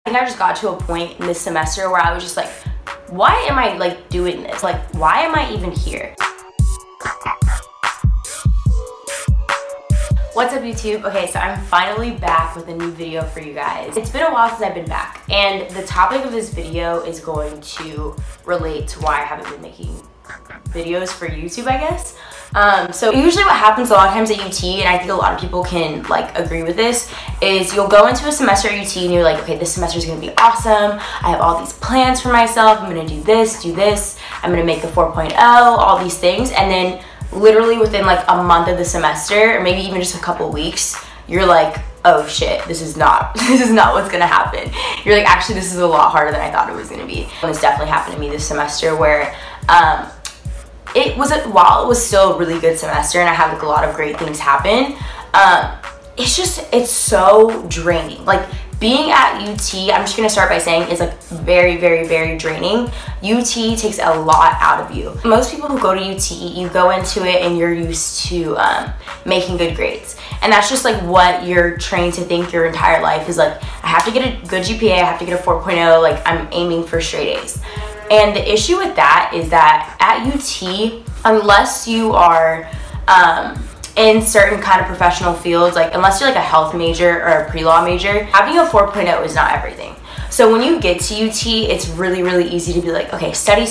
think I just got to a point in this semester where I was just like, why am I like doing this? Like, why am I even here? What's up YouTube? Okay, so I'm finally back with a new video for you guys. It's been a while since I've been back, and the topic of this video is going to relate to why I haven't been making videos for YouTube, I guess. So usually what happens a lot of times at UT, and I think a lot of people can like agree with this, is you'll go into a semester at UT and you're like, okay, this semester is gonna be awesome. I have all these plans for myself. I'm gonna do this, I'm gonna make a 4.0, all these things, and then literally within like a month of the semester, or maybe even just a couple weeks, you're like, oh shit, this is not what's gonna happen. You're like, actually, this is a lot harder than I thought it was gonna be. And it's definitely happened to me this semester where while it was still a really good semester and I had like a lot of great things happen, it's so draining. Like, being at UT, I'm just gonna start by saying, is like very, very, very draining. UT takes a lot out of you. Most people who go to UT, you go into it and you're used to making good grades. And that's just like what you're trained to think your entire life is like, I have to get a good GPA, I have to get a 4.0, like I'm aiming for straight A's. And the issue with that is that at UT, unless you are in certain kind of professional fields, like unless you're like a health major or a pre-law major, having a 4.0 is not everything. So when you get to UT, it's really, really easy to be like, okay, study,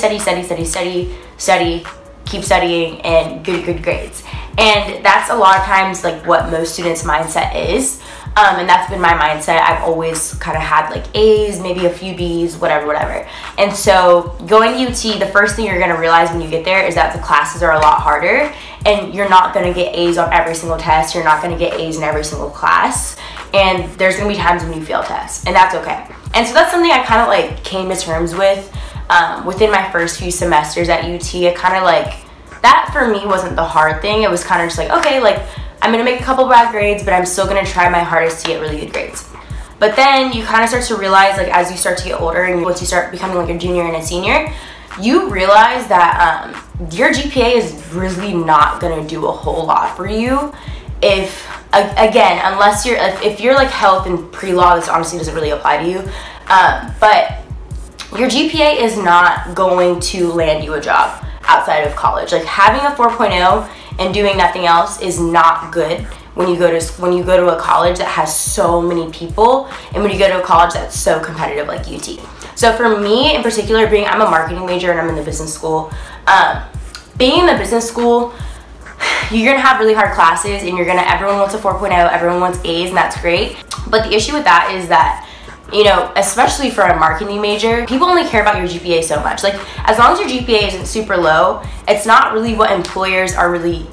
keep studying, and good grades. And that's a lot of times like what most students' mindset is. And that's been my mindset. I've always kind of had like A's, maybe a few B's, whatever. And so going to UT, the first thing you're gonna realize when you get there is that the classes are a lot harder, and you're not gonna get A's on every single test. You're not gonna get A's in every single class. And there's gonna be times when you fail tests, and that's okay. And so that's something I kind of like came to terms with within my first few semesters at UT. It kind of like, that for me wasn't the hard thing. It was kind of just like, okay, like I'm gonna make a couple bad grades, but I'm still gonna try my hardest to get really good grades. But then you kind of start to realize, like as you start to get older and once you start becoming like a junior and a senior, you realize that your GPA is really not gonna do a whole lot for you if, again, unless if you're like health and pre-law, this honestly doesn't really apply to you, but your GPA is not going to land you a job outside of college. Like having a 4.0 and doing nothing else is not good when you go to a college that has so many people, and when you go to a college that's so competitive like UT. So for me in particular, I'm a marketing major and I'm in the business school. Being in the business school, you're gonna have really hard classes, and everyone wants a 4.0, everyone wants A's, and that's great. But the issue with that is that, you know, especially for a marketing major, people only care about your GPA so much. Like, as long as your GPA isn't super low, it's not really what employers are really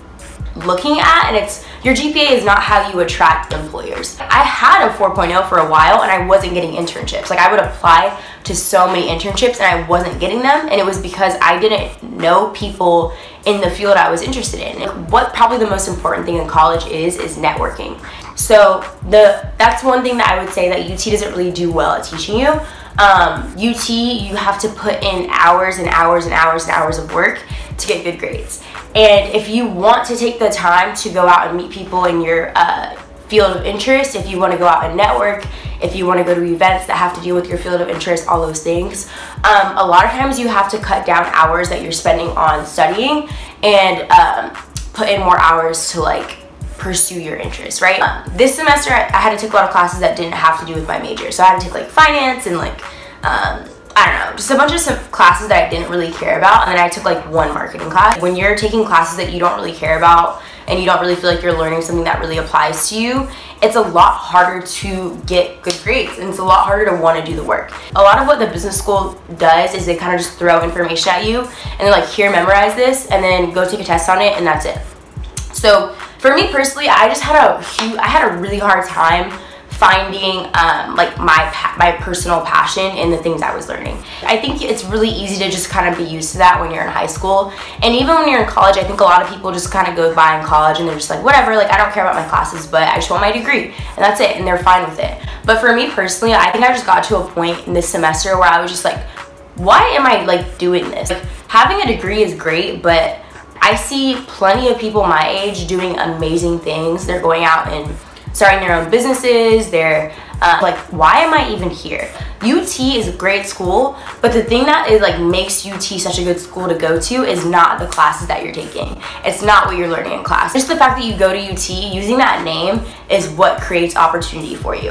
looking at, and your GPA is not how you attract employers. I had a 4.0 for a while and I wasn't getting internships. Like, I would apply to so many internships and I wasn't getting them, and it was because I didn't know people in the field I was interested in. And what probably the most important thing in college is networking. So that's one thing that I would say that UT doesn't really do well at teaching you. UT, you have to put in hours and hours and hours and hours of work to get good grades. And if you want to take the time to go out and meet people in your field of interest, if you want to go out and network, if you want to go to events that have to deal with your field of interest, all those things, a lot of times you have to cut down hours that you're spending on studying and put in more hours to like pursue your interests, right? This semester I had to take a lot of classes that didn't have to do with my major. So I had to take like finance and like I don't know, just a bunch of classes that I didn't really care about, and then I took like one marketing class. When you're taking classes that you don't really care about and you don't really feel like you're learning something that really applies to you, it's a lot harder to get good grades, and it's a lot harder to want to do the work. A lot of what the business school does is they kind of just throw information at you and they're like, here, memorize this, and then go take a test on it, and that's it. So for me personally, I had a really hard time finding like my personal passion in the things I was learning. I think it's really easy to just kind of be used to that when you're in high school, and even when you're in college. I think a lot of people just kind of go by in college and they're just like, whatever, like I don't care about my classes, but I just want my degree, and that's it, and they're fine with it. But for me personally, I think I just got to a point in this semester where I was just like, why am I like doing this? Like, having a degree is great, but I see plenty of people my age doing amazing things. They're going out and starting their own businesses, they're like, why am I even here? UT is a great school, but the thing that is like makes UT such a good school to go to is not the classes that you're taking. It's not what you're learning in class. Just the fact that you go to UT, using that name is what creates opportunity for you.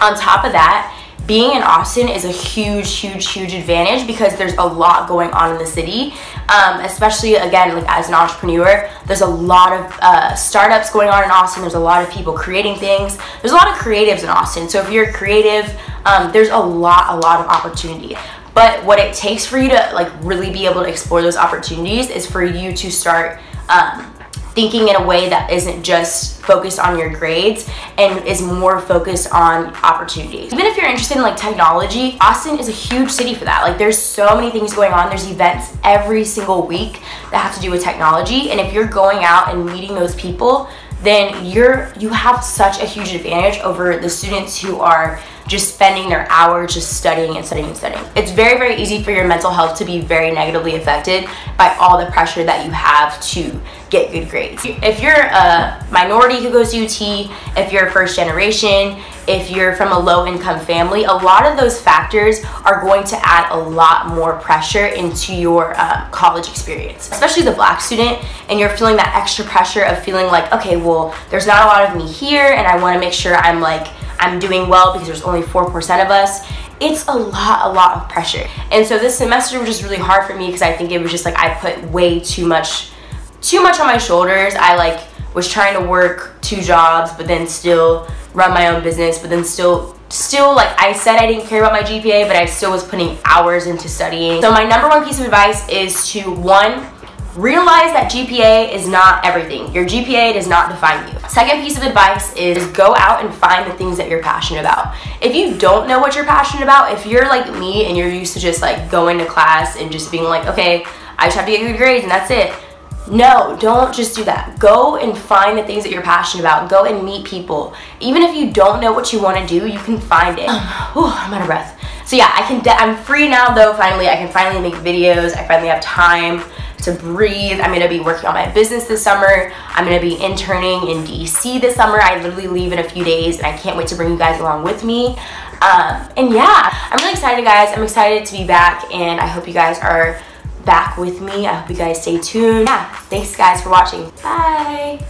On top of that, being in Austin is a huge advantage because there's a lot going on in the city, especially again, like as an entrepreneur, there's a lot of startups going on in Austin. There's a lot of people creating things. There's a lot of creatives in Austin. So if you're creative, there's a lot of opportunity. But what it takes for you to like really be able to explore those opportunities is for you to start thinking in a way that isn't just focused on your grades and is more focused on opportunities. Even if you're interested in like technology, Austin is a huge city for that. Like there's so many things going on. There's events every single week that have to do with technology. And if you're going out and meeting those people, then you have such a huge advantage over the students who are just spending their hours just studying and studying and studying. It's very easy for your mental health to be very negatively affected by all the pressure that you have to get good grades. If you're a minority who goes to UT, if you're first generation, if you're from a low income family, a lot of those factors are going to add a lot more pressure into your college experience. Especially the Black student, and you're feeling that extra pressure of feeling like, okay, well, there's not a lot of me here and I wanna make sure I'm doing well because there's only 4% of us. It's a lot of pressure. And so this semester was just really hard for me because I think it was just like I put way too much on my shoulders. I like was trying to work 2 jobs, but then still run my own business, but then still like I said I didn't care about my GPA, but I still was putting hours into studying. So my number 1 piece of advice is to, 1, realize that GPA is not everything. Your GPA does not define you. Second piece of advice is go out and find the things that you're passionate about. If you don't know what you're passionate about, if you're like me and you're used to just like going to class and just being like, okay, I just have to get good grades and that's it. No, don't just do that. Go and find the things that you're passionate about. Go and meet people. Even if you don't know what you want to do, you can find it. I'm out of breath. So yeah, I'm free now though, finally. I can finally make videos. I finally have time to breathe. I'm gonna be working on my business this summer. I'm gonna be interning in DC this summer. I literally leave in a few days and I can't wait to bring you guys along with me. And yeah, I'm really excited, guys. I'm excited to be back and I hope you guys are back with me. I hope you guys stay tuned. Yeah, thanks guys for watching. Bye.